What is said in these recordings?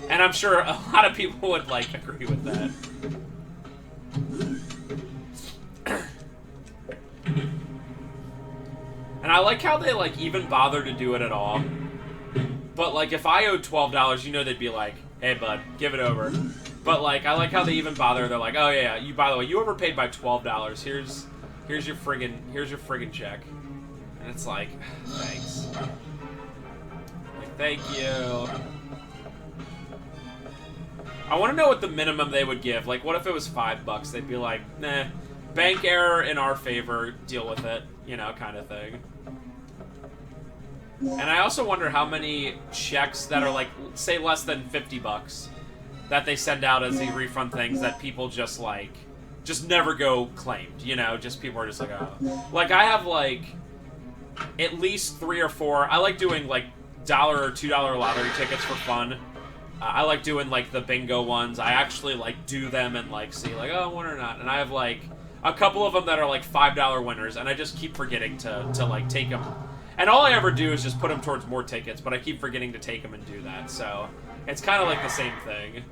And I'm sure a lot of people would, like, agree with that. And I like how they, like, even bother to do it at all. But, like, if I owed $12, you know they'd be like, hey, bud, give it over. But, like, I like how they even bother. They're like, oh, yeah, you, by the way, you overpaid by $12. Here's your friggin' check. And it's like, thanks. Like, thank you. I want to know what the minimum they would give. Like, what if it was $5? They'd be like, nah, bank error in our favor, deal with it, you know, kind of thing. And I also wonder how many checks that are, like, say less than $50 that they send out as the refund things that people just, like, just never go claimed, you know? Just people are just like, oh. Like, I have, like, at least 3 or 4. I like doing, like, $1 or $2 lottery tickets for fun. I like doing, like, the bingo ones. I actually, like, do them and, like, see, like, oh, I won or not. And I have, like, a couple of them that are, like, $5 winners, and I just keep forgetting to like, take them. And all I ever do is just put them towards more tickets, but I keep forgetting to take them and do that. So it's kind of like the same thing.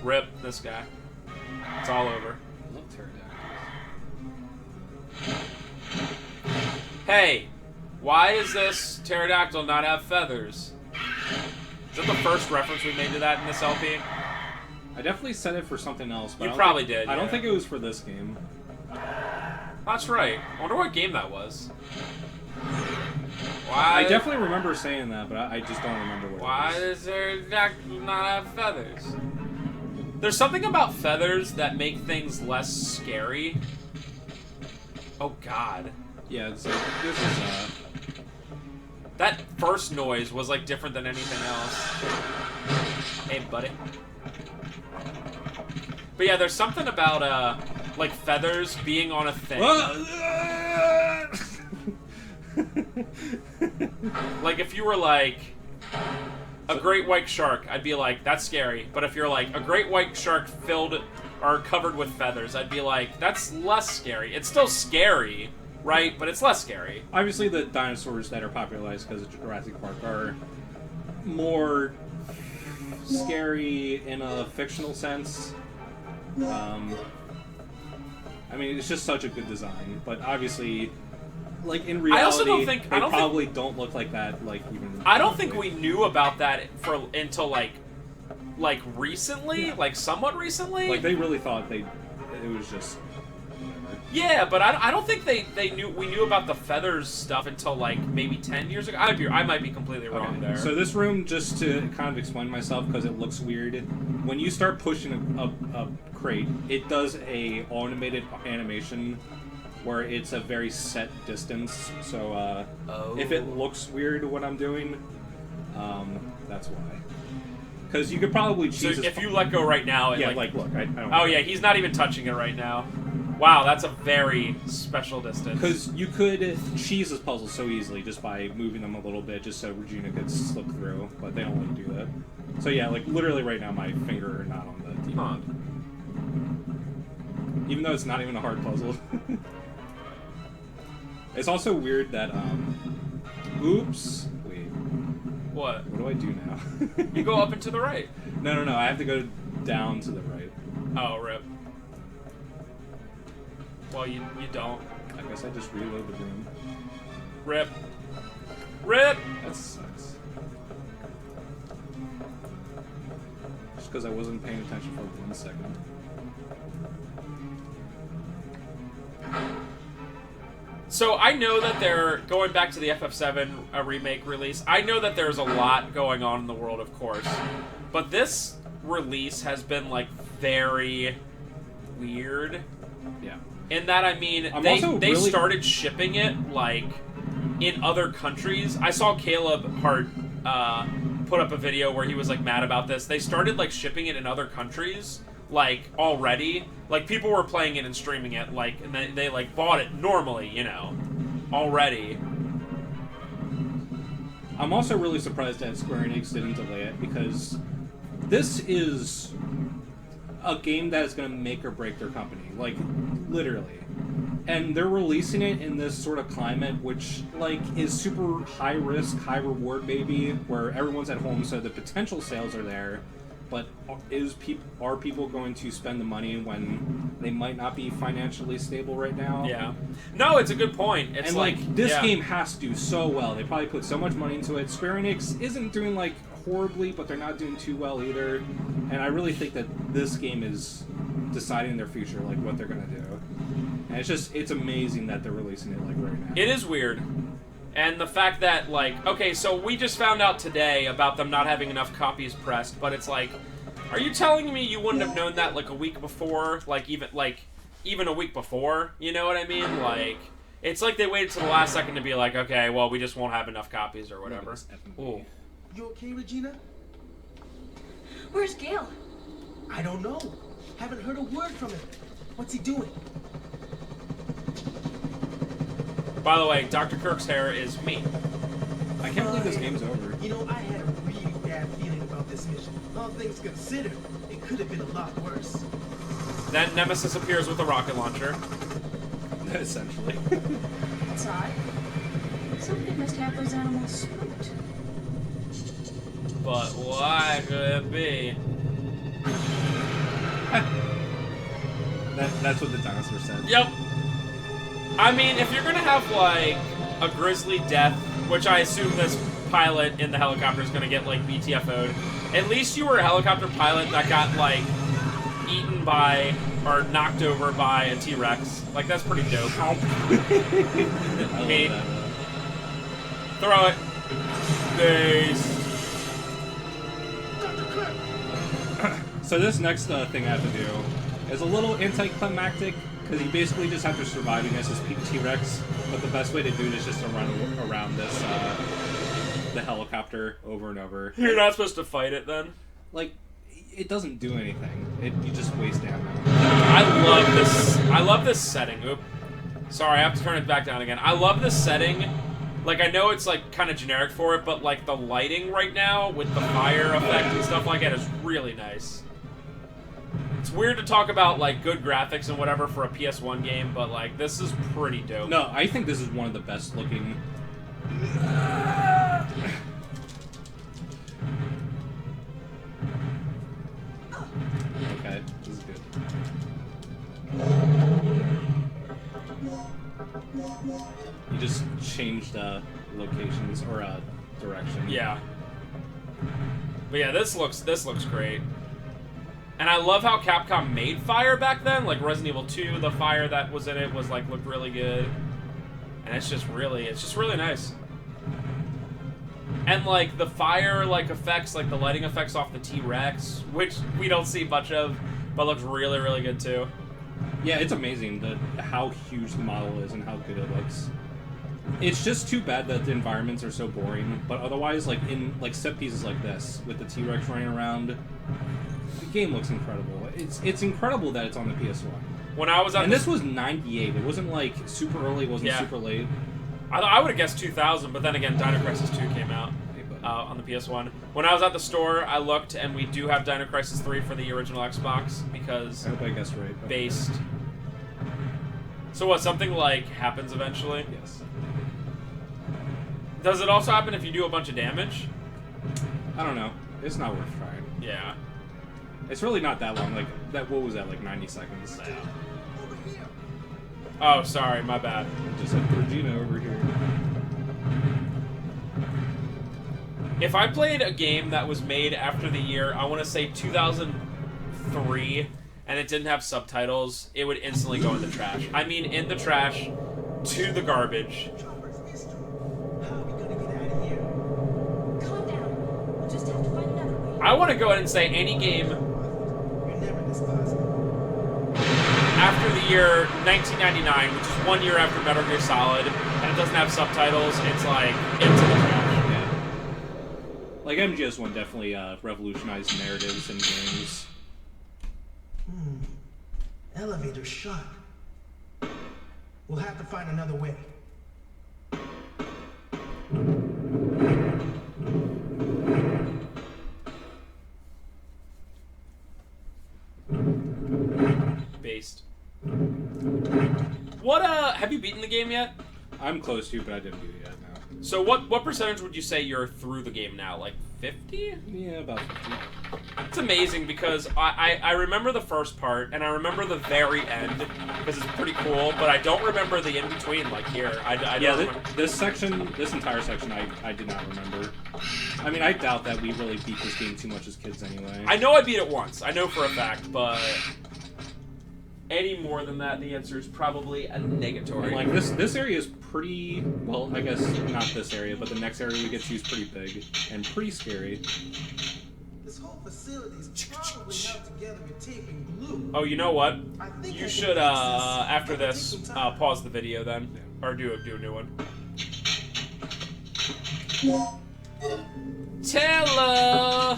Rip this guy. It's all over. I love pterodactyls. Hey, why does this pterodactyl not have feathers? Is that the first reference we made to that in this LP? I definitely said it for something else. But You probably did. I don't yeah. think it was for this game. That's right. I wonder what game that was. Why? I definitely remember saying that, but I just don't remember what Why it was. does pterodactyl not have feathers? There's something about feathers that make things less scary. Oh God. Yeah, it's like, this is, That first noise was like different than anything else. Hey, buddy. But yeah, there's something about like feathers being on a thing. Like if you were like a great white shark, I'd be like, that's scary. But if you're like a great white shark filled or covered with feathers, I'd be like, that's less scary. It's still scary, right? But it's less scary. Obviously, the dinosaurs that are popularized because of Jurassic Park are more scary in a fictional sense. I mean, it's just such a good design, but obviously, like in reality, I also don't think they probably don't look like that. Like even I don't think we knew about that until like recently, like somewhat recently. Like they really thought it was just whatever. Yeah, but I don't think we knew about the feathers stuff until like maybe 10 years ago. I might be completely wrong there. So this room, just to kind of explain myself because it looks weird, when you start pushing a crate, it does a automated animation where it's a very set distance. So if it looks weird what I'm doing, that's why. Because you could probably cheese. So if you let go right now, yeah, like look, I don't. Oh yeah, he's not even touching it right now. Wow, that's a very special distance. Because you could cheese this puzzle so easily just by moving them a little bit, just so Regina could slip through, but they don't let you do that. So yeah, like literally right now, my finger not on the D-pad. Even though it's not even a hard puzzle. It's also weird that oops. Wait. What? What do I do now? You go up and to the right. No. I have to go down to the right. Oh, rip. Well, you don't. I guess I just reload the room. Rip. Rip! That sucks. Just because I wasn't paying attention for 1 second. So I know that they're going back to the FF7 remake release. I know that there's a lot going on in the world, of course. But this release has been, like, very weird. Yeah. In that, I mean, they started shipping it, like, in other countries. I saw Caleb Hart put up a video where he was, like, mad about this. They started, like, shipping it in other countries, like, already. Like, people were playing it and streaming it, like, and they like, bought it normally, you know, already. I'm also really surprised that Square Enix didn't delay it, because this is a game that is going to make or break their company. Like, literally. And they're releasing it in this sort of climate, which like is super high risk, high reward, maybe, where everyone's at home, so the potential sales are there. But are people going to spend the money when they might not be financially stable right now? Yeah. No, it's a good point. It's and like this game has to do so well. They probably put so much money into it. Square Enix isn't doing like horribly, but they're not doing too well either. And I really think that this game is deciding their future, like what they're gonna do. And it's amazing that they're releasing it like right now. It is weird. And the fact that, like, okay, so we just found out today about them not having enough copies pressed, but it's like, are you telling me you wouldn't have known that, like, a week before? Even a week before? You know what I mean? Like, it's like they waited to the last second to be like, okay, well, we just won't have enough copies or whatever. Ooh. You okay, Regina? Where's Gale? I don't know. Haven't heard a word from him. What's he doing? By the way, Dr. Kirk's hair is me. I can't believe this game's over. You know, I had a really bad feeling about this mission. All things considered, it could have been a lot worse. Then Nemesis appears with a rocket launcher. Essentially. It's odd. Something must have those animals spooked. But why could it be? That's what the dinosaur said. Yep. I mean, if you're gonna have, like, a grisly death, which I assume this pilot in the helicopter is gonna get, like, BTFO'd, at least you were a helicopter pilot that got, like, eaten by, or knocked over by a T-Rex. Like, that's pretty dope. Me. Throw it. Base. So this next thing I have to do is a little anticlimactic, because you basically just have to survive against this T-Rex, but the best way to do it is just to run around this, the helicopter over and over. You're not supposed to fight it, then? Like, it doesn't do anything. You just waste ammo. I love this setting. Oop. Sorry, I have to turn it back down again. I love this setting. Like, I know it's, like, kind of generic for it, but, like, the lighting right now with the fire effect and stuff like that is really nice. It's weird to talk about, like, good graphics and whatever for a PS1 game, but, like, this is pretty dope. No, I think this is one of the best looking... Okay, this is good. You just changed locations or direction. Yeah. But yeah, this looks great. And I love how Capcom made fire back then. Like Resident Evil 2, the fire that was in it was like looked really good. And it's just really nice. And like the fire like effects, like the lighting effects off the T-Rex, which we don't see much of, but looks really, really good too. Yeah, it's amazing how huge the model is and how good it looks. It's just too bad that the environments are so boring, but otherwise, like in like set pieces like this with the T-Rex running around, the game looks incredible. It's incredible that it's on the PS1. When I was at this was '98. It wasn't like super early. It wasn't super late. I would have guessed 2000, but then again, Dino Crisis 2 came out on the PS1. When I was at the store, I looked, and we do have Dino Crisis 3 for the original Xbox because I hope I guessed right. Based. So what? Something like happens eventually. Yes. Does it also happen if you do a bunch of damage? I don't know. It's not worth trying. Yeah. It's really not that long. Like that. What was that? Like 90 seconds. Yeah. Oh, sorry, my bad. Just had Regina over here. If I played a game that was made after the year, I want to say 2003, and it didn't have subtitles, it would instantly go in the trash. I mean, in the trash, to the garbage. How are we gonna get out of here? Calm down. We'll just have to find another way. I want to go ahead and say any game You're never this positive. after the year 1999, which is 1 year after Metal Gear Solid, and it doesn't have subtitles, it's like, into the trash. Yeah. Like MGS1 definitely revolutionized narratives in games. Elevator shut. We'll have to find another way. Based. What have you beaten the game yet? I'm close to, but I didn't beat it yet. No. So what percentage would you say you're through the game now? Like 50? Yeah, about 50. It's amazing because I remember the first part and I remember the very end because it's pretty cool, but I don't remember the in between. Like here, I don't remember. This entire section, I did not remember. I mean, I doubt that we really beat this game too much as kids anyway. I know I beat it once. I know for a fact, but any more than that, the answer is probably a negatory. And, like, this area is pretty, well, I guess not this area, but the next area we get to is pretty big and pretty scary. This whole facility is probably held together with tape and glue. Oh, you know what? I think You I should, can fix this. after It'll this, take some time. pause the video then. Or do a new one. Tella!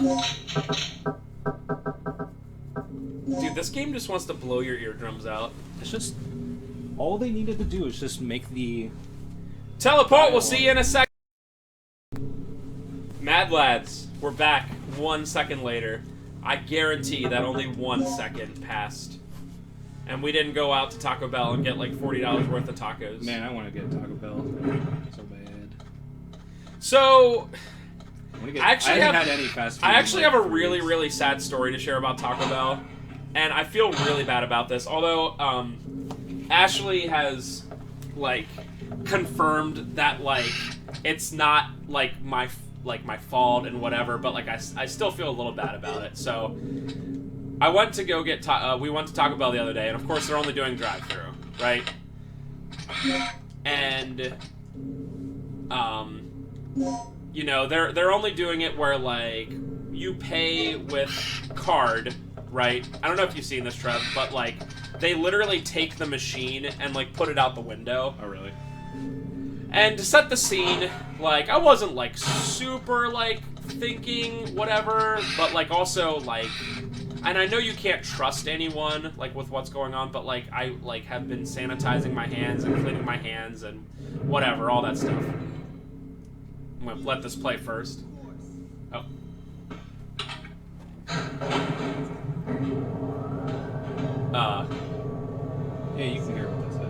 Dude, this game just wants to blow your eardrums out. It's just, all they needed to do is just make the... Teleport, we'll see you in a second. Mad Lads, we're back 1 second later. I guarantee that only 1 second passed. And we didn't go out to Taco Bell and get like $40 worth of tacos. Man, I want to get Taco Bell so bad. So, I haven't had any fast food. I actually in, have like, a 3 really, weeks. really sad story to share about Taco Bell. And I feel really bad about this. Although, Ashley has, like, confirmed that, like, it's not, like, my fault and whatever. But, like, I still feel a little bad about it. So, I went to go get, we went to Taco Bell the other day. And, of course, they're only doing drive-thru, right? And, you know, they're only doing it where, like, you pay with card, right? I don't know if you've seen this, Trev, but, like, they literally take the machine and, like, put it out the window. Oh, really? And to set the scene, like, I wasn't, like, super, like, thinking whatever, but, like, also, like, and I know you can't trust anyone, like, with what's going on, but, like, I, like, have been sanitizing my hands and cleaning my hands and whatever, all that stuff. I'm gonna let this play first. Oh. Yeah, you can hear what I said.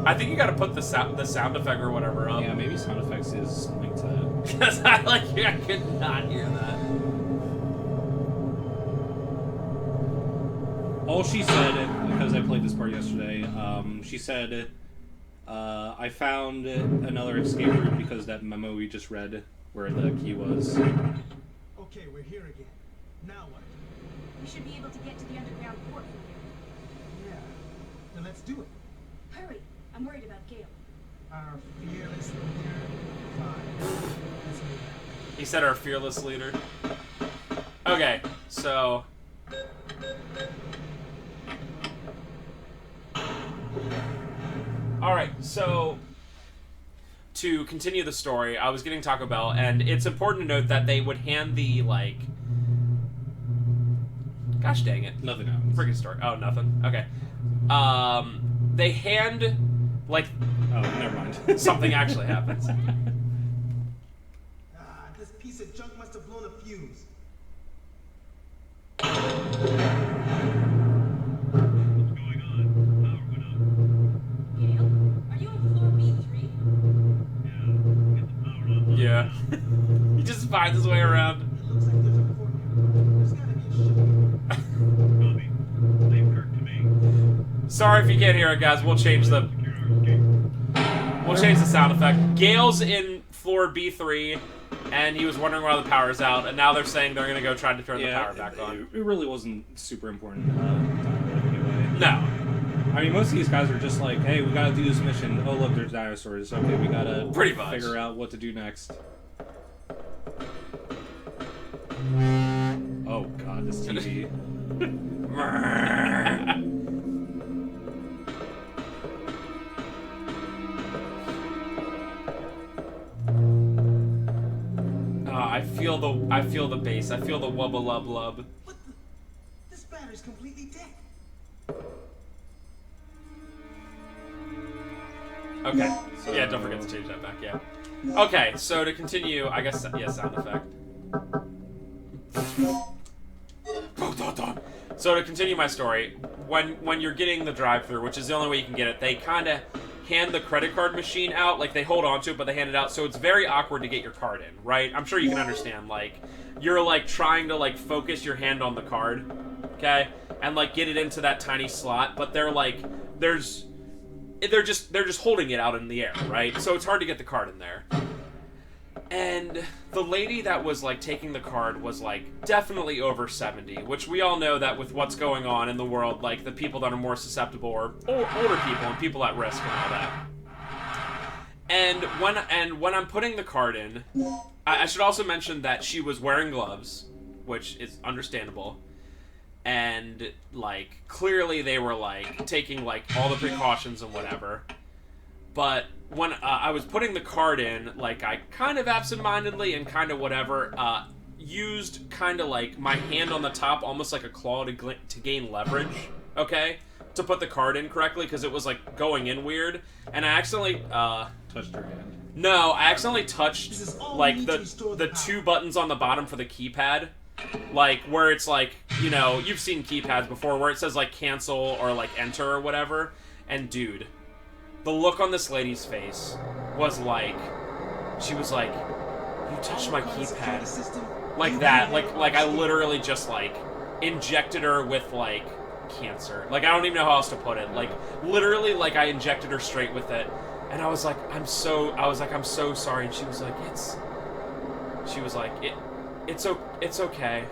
I think you gotta put the sound effect or whatever up. Yeah, maybe sound effects is linked to that. Because I could not hear that. All she said, because I played this part yesterday, she said, I found another escape route because that memo we just read, where the key was. Okay, we're here again. Now what? We should be able to get to the underground port from here. Yeah. Then let's do it. Hurry! I'm worried about Gale. Our fearless leader. Fine. Let's move out. He said our fearless leader. Okay, so... Alright, so... To continue the story, I was getting Taco Bell, and it's important to note that they would hand the, like... Gosh dang it. Nothing happens. Freaking story. Oh, nothing. Okay. They hand, like... Oh, never mind. Something actually happens. Ah, this piece of junk must have blown a fuse. Gale, are you on floor B3? Yeah. He just finds his way around. It looks like there's a port here. There's gotta be a ship. Sorry if you can't hear it, guys. We'll change the sound effect. Gale's in floor B3, and he was wondering why the power's out, and now they're saying they're gonna go try to turn the power back on. It really wasn't super important anyway. No. I mean, most of these guys are just like, hey, we gotta do this mission. Oh, look, there's dinosaurs. Okay, we gotta Pretty much. figure out what to do next. Oh, God, this TV. I feel the bass. I feel the wubba lub lub. What the? This battery's completely dead. Okay. Yeah, don't forget to change that back, yeah. Okay, so to continue, I guess, yeah, sound effect. So to continue my story, when you're getting the drive-through, which is the only way you can get it, they kind of hand the credit card machine out, like they hold on to it, but they hand it out, so it's very awkward to get your card in, right? I'm sure you can understand. Like, you're like trying to like focus your hand on the card, okay, and like get it into that tiny slot, but they're like, they're just holding it out in the air, right? So it's hard to get the card in there. And the lady that was like taking the card was like definitely over 70, which we all know that with what's going on in the world, like the people that are more susceptible are older people and people at risk and all that. And when I'm putting the card in, I should also mention that she was wearing gloves, which is understandable. And like clearly they were like taking like all the precautions and whatever. But when I was putting the card in, like, I kind of absentmindedly and kind of whatever, used kind of like my hand on the top, almost like a claw to gain leverage, okay? To put the card in correctly, because it was, like, going in weird. And I accidentally, Touched her hand. No, I accidentally touched, like, the two buttons on the bottom for the keypad. Like, where it's like, you know, you've seen keypads before, where it says, like, cancel or, like, enter or whatever. And, dude, the look on this lady's face was like, she was like, you touched my keypad. Like that. Like I literally just, like, injected her with, like, cancer. Like, I don't even know how else to put it. Like, literally, like, I injected her straight with it. And I was like, I'm so sorry. And she was like, it's okay.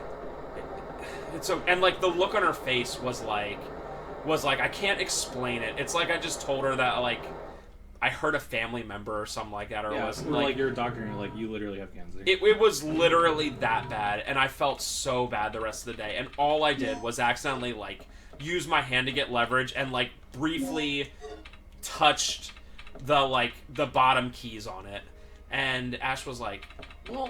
And, like, the look on her face was like, I can't explain it. It's like I just told her that, like, I hurt a family member or something like that, or yeah, was like you're a doctor and you're like, you literally have cancer. It was literally that bad, and I felt so bad the rest of the day. And all I did was accidentally, like, use my hand to get leverage and, like, briefly touched the bottom keys on it. And Ash was like, well,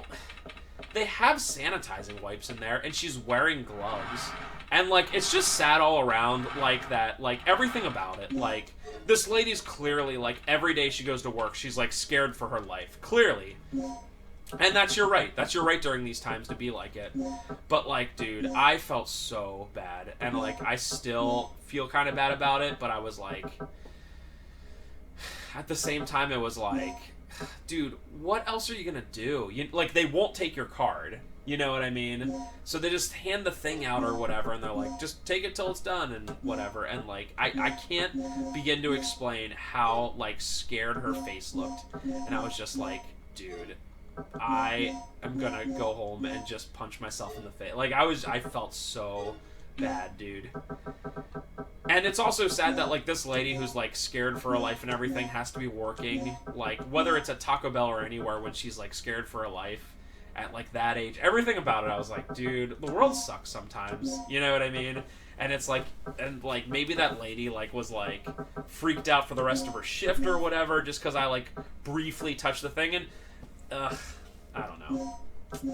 they have sanitizing wipes in there, and she's wearing gloves. And, like, it's just sad all around, like, that, like, everything about it. Like, this lady's clearly, like, every day she goes to work, she's, like, scared for her life. Clearly. And that's your right. That's your right during these times to be like it. But, like, dude, I felt so bad. And, like, I still feel kind of bad about it, but I was, like... At the same time, it was, like... Dude, what else are you gonna do? Like, they won't take your card. You know what I mean? So they just hand the thing out or whatever, and they're like, just take it till it's done and whatever. And, like, I can't begin to explain how, like, scared her face looked. And I was just like, dude, I am gonna go home and just punch myself in the face. Like, I felt so bad, dude. And it's also sad that, like, this lady who's, like, scared for her life and everything has to be working, like, whether it's at Taco Bell or anywhere, when she's, like, scared for her life. At, like, that age, everything about it, I was like, dude, the world sucks sometimes. You know what I mean? And it's like, and, like, maybe that lady, like, was, like, freaked out for the rest of her shift or whatever, just because I, like, briefly touched the thing, and, I don't know.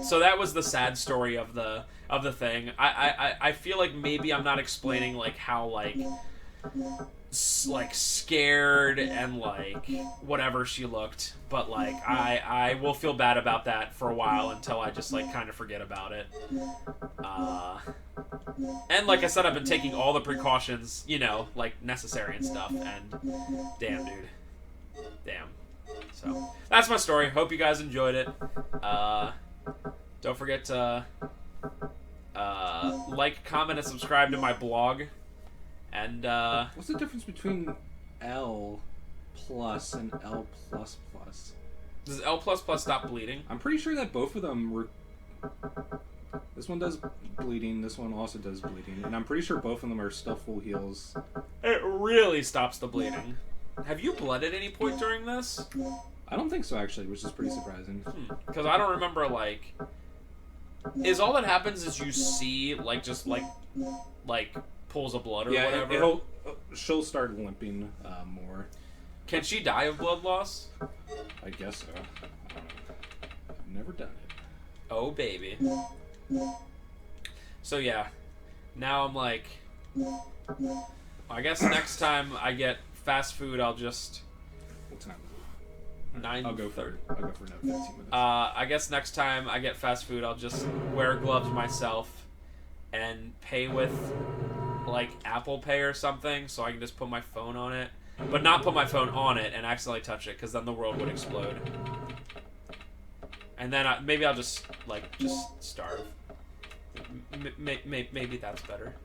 So that was the sad story of the thing. I feel like maybe I'm not explaining, like, how, like scared and, like, whatever she looked, but, like, I will feel bad about that for a while until I just, like, kind of forget about it. And like I said, I've been taking all the precautions, you know, like, necessary and stuff, and damn, dude. Damn. So, that's my story. Hope you guys enjoyed it. Don't forget to like, comment, and subscribe to my blog. And, what's the difference between L plus and L plus plus? Does L plus plus stop bleeding? I'm pretty sure that both of them were... This one does bleeding, this one also does bleeding, and I'm pretty sure both of them are still full heals. It really stops the bleeding. Have you bled at any point during this? I don't think so, actually, which is pretty surprising. Because I don't remember, like... Is all that happens is you see, like, just, like pools of blood or whatever? She'll start limping more. Can she die of blood loss? I guess so. I don't know. I've never done it. Oh, baby. So, yeah. Now I'm like... I guess next time I get fast food, I'll just... What time is it? 9:30. I'll go for another 15 minutes. I guess next time I get fast food, I'll just wear gloves myself and pay with like Apple Pay or something, so I can just put my phone on it, but not put my phone on it and accidentally touch it, because then the world would explode. And then maybe I'll just starve. Maybe that's better.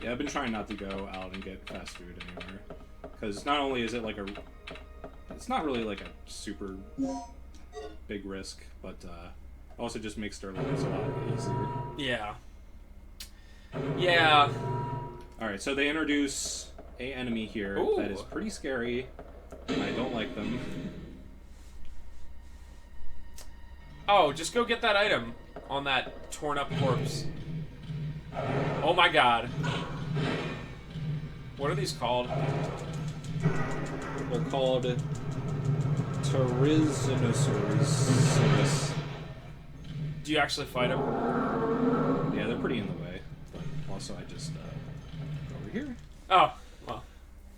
Yeah, I've been trying not to go out and get fast food anywhere, because not only is it like it's not really like a super big risk, but also just makes their lives a lot easier. Yeah. Yeah. All right, so they introduce a enemy here that is pretty scary, and I don't like them. Oh, just go get that item on that torn up corpse. Oh my god. What are these called? They're called Pterizinosaurs. Do you actually fight them? Yeah, they're pretty in the way. But also, I just go over here. Oh, well.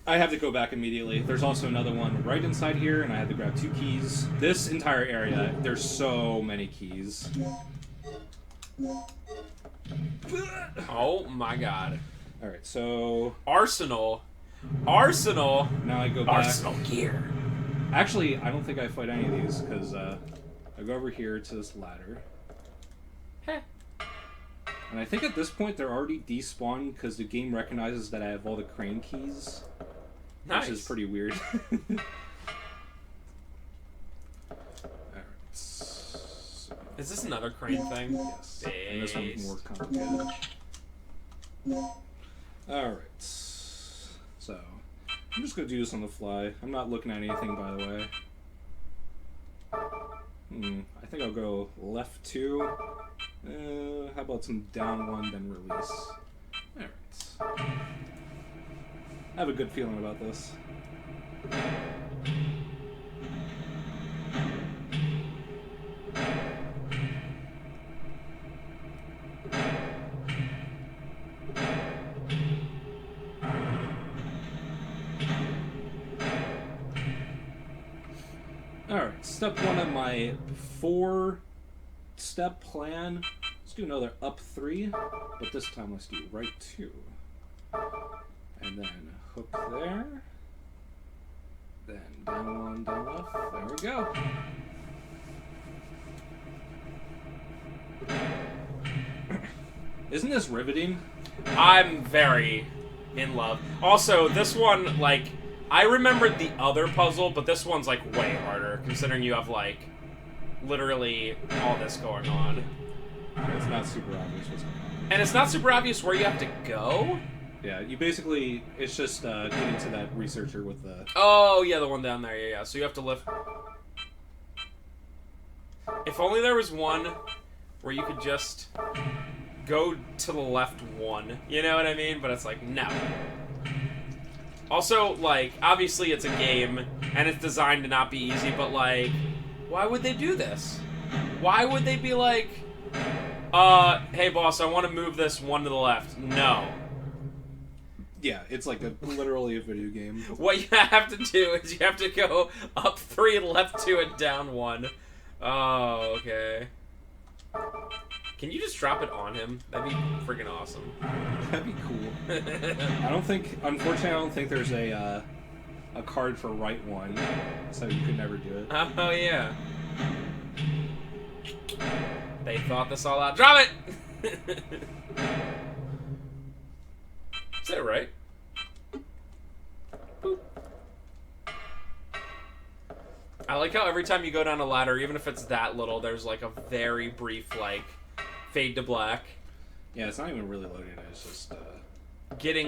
I have to go back immediately. There's also another one right inside here, and I had to grab 2 keys. This entire area, there's so many keys. Oh my god. Alright, so... Arsenal. Arsenal. now I go back. Arsenal gear. Actually, I don't think I fight any of these, because I go over here to this ladder. Heh. And I think at this point they're already despawned, because the game recognizes that I have all the crane keys. Nice. Which is pretty weird. Alright. So, Is this another crane thing? yes. And this one's more complicated. Alright. So, I'm just going to do this on the fly. I'm not looking at anything, by the way. I think I'll go left 2. How about some down 1, then release? Alright. I have a good feeling about this. Alright, step 1 of my 4-step plan. Let's do another up 3, but this time let's do right 2. And then hook there. Then down 1, down left. There we go. Isn't this riveting? I'm very in love. Also, this one, like, I remembered the other puzzle, but this one's, like, way harder, considering you have, like, literally all this going on. It's not super obvious what's going on. And it's not super obvious where you have to go? Yeah, you basically, it's just getting to that researcher with the... Oh, yeah, the one down there, yeah. So you have to lift... If only there was one where you could just go to the left 1. You know what I mean? But it's like, no. Also, like, obviously it's a game, and it's designed to not be easy, but, like, why would they do this? Why would they be like, hey, boss, I want to move this 1 to the left. No. Yeah, it's like literally a video game. What you have to do is you have to go up 3, left 2, and down 1. Oh, okay. Can you just drop it on him? That'd be freaking awesome. That'd be cool. Unfortunately, I don't think there's a card for right 1, so you could never do it. Oh, yeah. They thought this all out. Drop it! Is that right? Boop. I like how every time you go down a ladder, even if it's that little, there's like a very brief, like, fade to black. Yeah, it's not even really loading, it's just...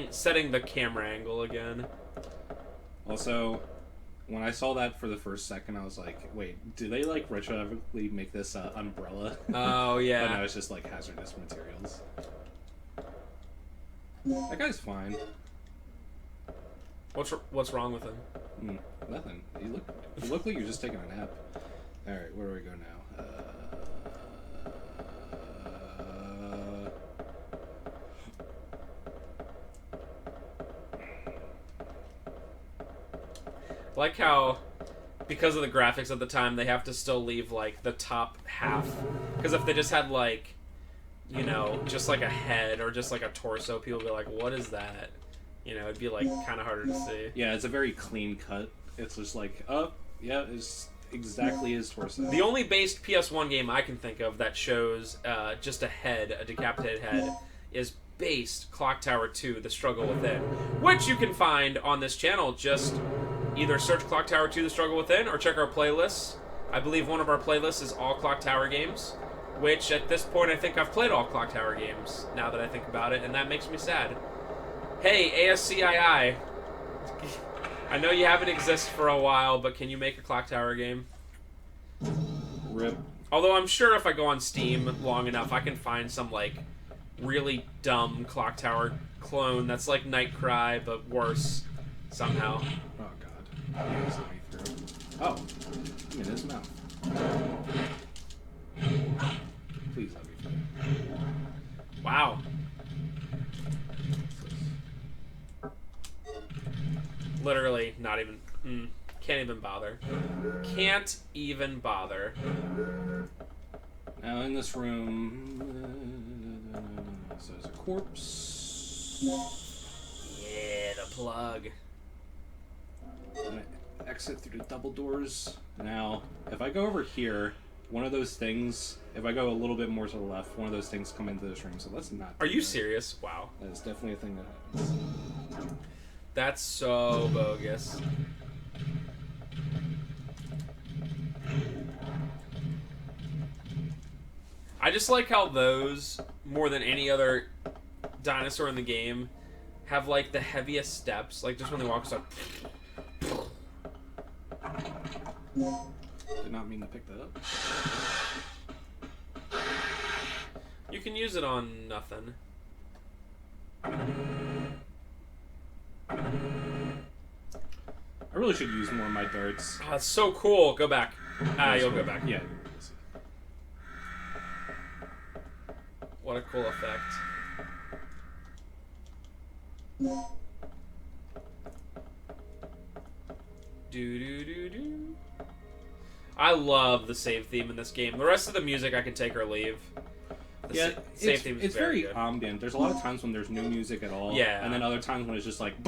Setting the camera angle again. Also, when I saw that for the first second, I was like, wait, do they, like, retroactively make this umbrella? Oh, yeah. But no, it's just, like, hazardous materials. That guy's fine. What's wrong with him? Nothing. You look like you're just taking a nap. Alright, where do we go now? Like how, because of the graphics at the time, they have to still leave, like, the top half. Because if they just had, like, you know, just like a head or just like a torso, people would be like, what is that? You know, it'd be like kind of harder to see. Yeah, it's a very clean cut. It's just like, oh, yeah, it's exactly his torso. The only based PS1 game I can think of that shows just a head, a decapitated head, is based Clock Tower 2, The Struggle Within, which you can find on this channel. Just either search Clock Tower 2, The Struggle Within, or check our playlists. I believe one of our playlists is all Clock Tower games, which at this point I think I've played all Clock Tower games, now that I think about it, and that makes me sad. Hey, ASCII, I know you haven't existed for a while, but can you make a Clock Tower game? Rip. Although I'm sure if I go on Steam long enough, I can find some, like, really dumb Clock Tower clone that's like Nightcry, but worse somehow. Oh, God. He was let me through. Oh. I'm in his mouth. Please let me through. Wow. Literally, not even... can't even bother. Can't even bother. Now in this room, so there's a corpse. Yeah, the plug. I'm gonna exit through the double doors. Now, if I go over here, one of those things, if I go a little bit more to the left, one of those things come into this room, so let's not. Are you serious? Wow. That is definitely a thing that happens. That's so bogus. I just like how those, more than any other dinosaur in the game, have like the heaviest steps. Like just when they walk, it's like... Did not mean to pick that up. You can use it on nothing. I really should use more of my darts. Oh, that's so cool. Go back. You'll go back. Yeah. What a cool effect. Do do do do. I love the save theme in this game. The rest of the music I can take or leave. Yeah, save theme is it's very good. ambient. There's a lot of times when there's no music at all. Yeah. And then other times when it's just like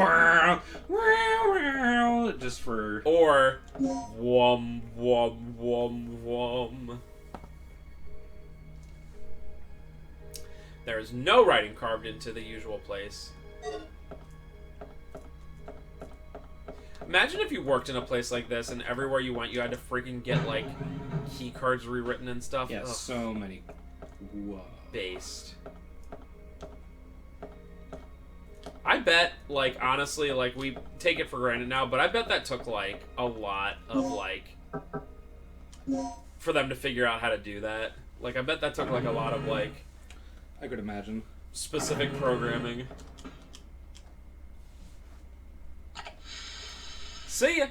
just for Or whum whum whum whum. There is no writing carved into the usual place. Imagine if you worked in a place like this and everywhere you went you had to freaking get like key cards rewritten and stuff. yeah, Ugh. so many. Whoa. Based. I bet, like, honestly, like, we take it for granted now, but I bet that took, like, a lot of, like, for them to figure out how to do that. Like, I bet that took, like, a lot of, like, I could imagine. specific programming. See ya!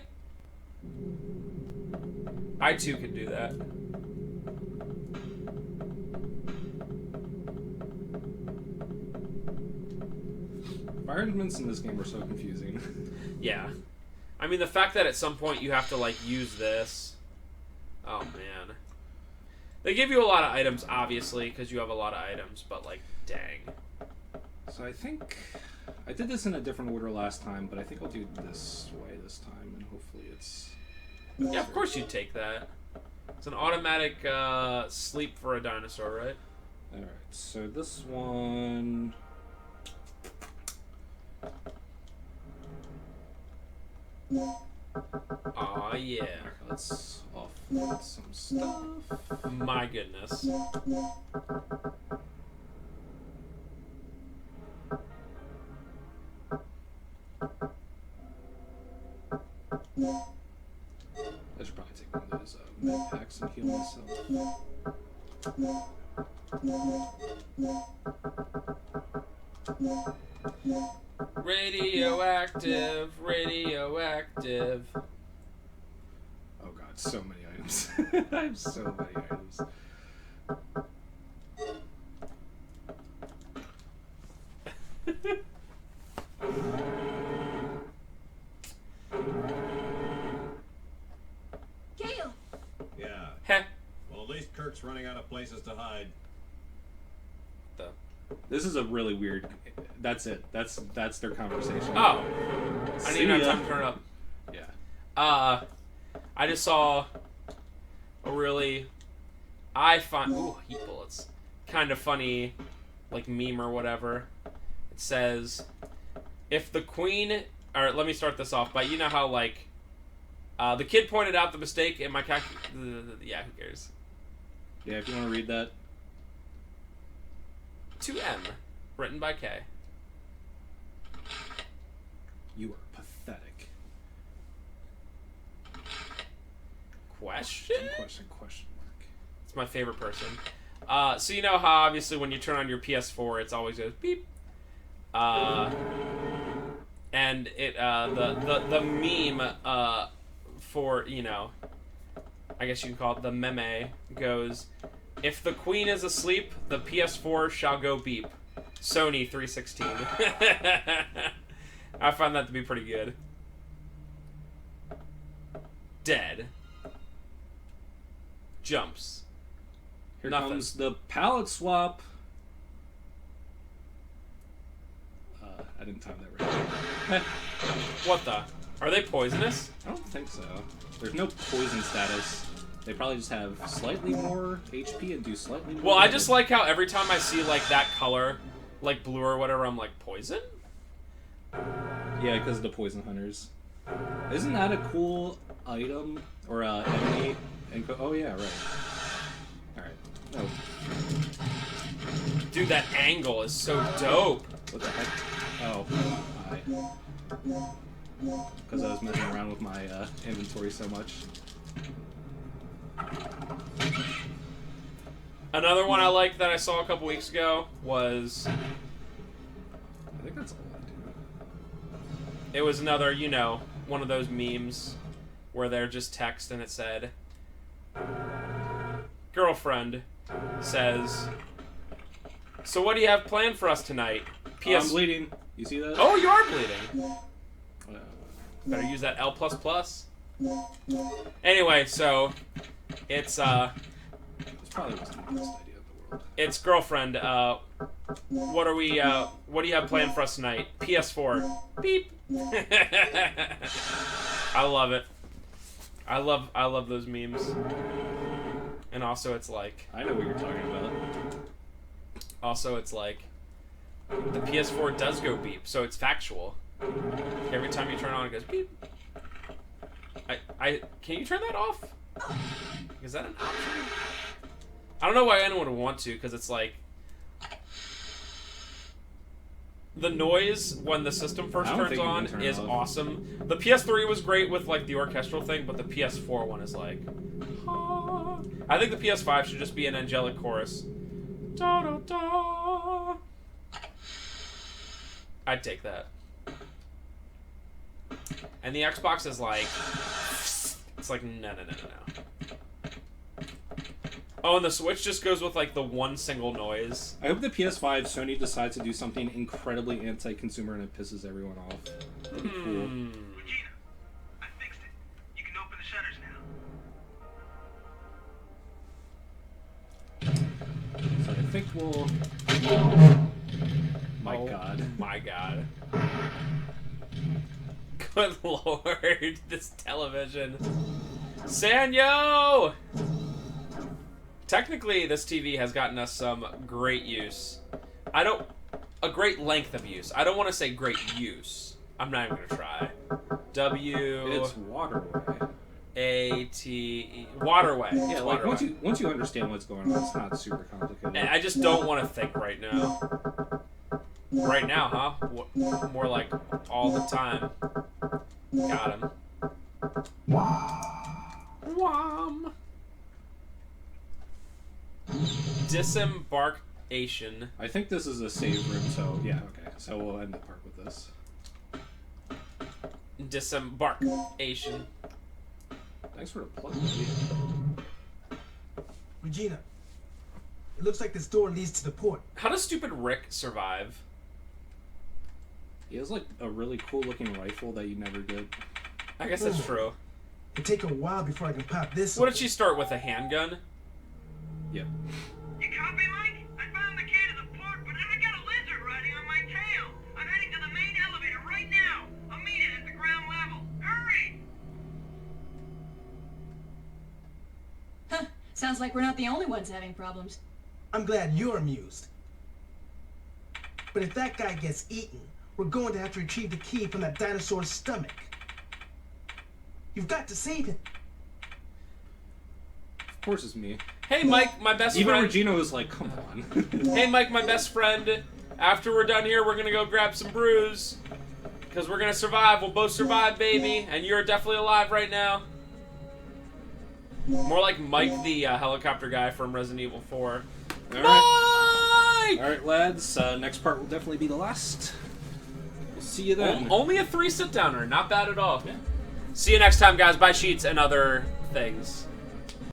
I, too, can do that. Environments in this game are so confusing. Yeah. I mean, the fact that at some point you have to, like, use this... Oh, man. They give you a lot of items, obviously, because you have a lot of items, but, like, dang. So I think I did this in a different order last time, but I think I'll do it this way this time, and hopefully it's... Yeah, of course you'd take that. It's an automatic sleep for a dinosaur, right? Alright, so this one... Aw, yeah. Okay, let's offload some stuff. My goodness. I should probably take one of those med packs and heal myself. Radioactive, radioactive. Oh god, so many items. I have so many items. Gale! Yeah. Heh. Well, at least Kirk's running out of places to hide. This is a really weird. That's it. That's their conversation. Oh, I See didn't even ya. have time to turn it up. Yeah. I just saw a really, I find, heat bullets, kind of funny, like meme or whatever. It says, if the queen, or let me start this off by, you know how like, the kid pointed out the mistake in my yeah, who cares? Yeah, if you want to read that. To M, written by K. You are pathetic. Question Question mark. It's my favorite person. So you know how obviously when you turn on your PS4, it's always goes beep. And it the meme for, you know, I guess you can call it the meme, goes, if the queen is asleep, the PS4 shall go beep. Sony 316. I find that to be pretty good. Dead. Jumps. Here Nothing. comes the palette swap. I didn't time that right. What the? Are they poisonous? I don't think so. There's no poison status. They probably just have slightly more HP and do slightly more. Well, I damage. just like how every time I see like that color, like blue or whatever, I'm like, poison? Yeah, because of the poison hunters. Isn't that a cool item or enemy? Oh yeah, right. All right. Oh, Dude, that angle is so dope. what the heck? Oh, hi. Because I was messing around with my inventory so much. Another one I liked that I saw a couple weeks ago was, I think that's all I do. it was another, you know, one of those memes where they're just text and it said, girlfriend says, so what do you have planned for us tonight? I'm bleeding. You see that? Oh, you are bleeding. Uh, Better use that L++. Anyway, so it's This probably wasn't the best idea in the world. it's girlfriend. What do you have planned for us tonight? PS4. Beep. I love it. I love those memes. And also it's like, I know what you're talking about. also it's like, the PS4 does go beep, so it's factual. Every time you turn it on, it goes beep. Can you turn that off? Is that an option? I don't know why anyone would want to, because it's like, the noise when the system first I don't turns think you on can turn it is off. awesome. The PS3 was great with like the orchestral thing, but the PS4 one is like, ah. I think the PS5 should just be an angelic chorus. Da da da. I'd take that. And the Xbox is like, it's like no. Oh, and the Switch just goes with like the one single noise. I hope the PS5 Sony decides to do something incredibly anti-consumer and it pisses everyone off. That'd be cool. Regina, I fixed it. You can open the shutters now. So I think we'll. My God. My God. Good Lord, this television. Sanyo! Technically, this TV has gotten us some great use. A great length of use. I don't want to say great use. I'm not even going to try. It's waterway. W-A-T-E. Waterway. Yeah, It's like waterway. once you understand what's going on, it's not super complicated. And I just don't want to think right now. Right now, huh? More like all the time. Got him. Wham. Disembarkation. I think this is a save room, so yeah, okay. So we'll end the part with this. Disembarkation. Thanks for the plug. Regina, it looks like this door leads to the port. How does stupid Rick survive? He has like a really cool looking rifle that you never get. I guess that's true. It'll take a while before I can pop this. What did she start with? A handgun? Yep. You copy, Mike? I found the key to the port, but I Sounds like we're not the only ones having problems. I'm glad you're amused. But if that guy gets eaten, we're going to have to retrieve the key from that dinosaur's stomach. You've got to save him. Of course it's me. Hey, Mike, my best Even friend. Regina was like, come on. Hey, Mike, my best friend. After we're done here, we're gonna go grab some brews. Because we're gonna survive. We'll both survive, baby. And you're definitely alive right now. More like Mike, the helicopter guy from Resident Evil 4. All right. Mike! All right, lads. Next part will definitely be the last. We'll see you then. Only a 3 sit-downer. Not bad at all. See you next time, guys. Buy sheets and other things.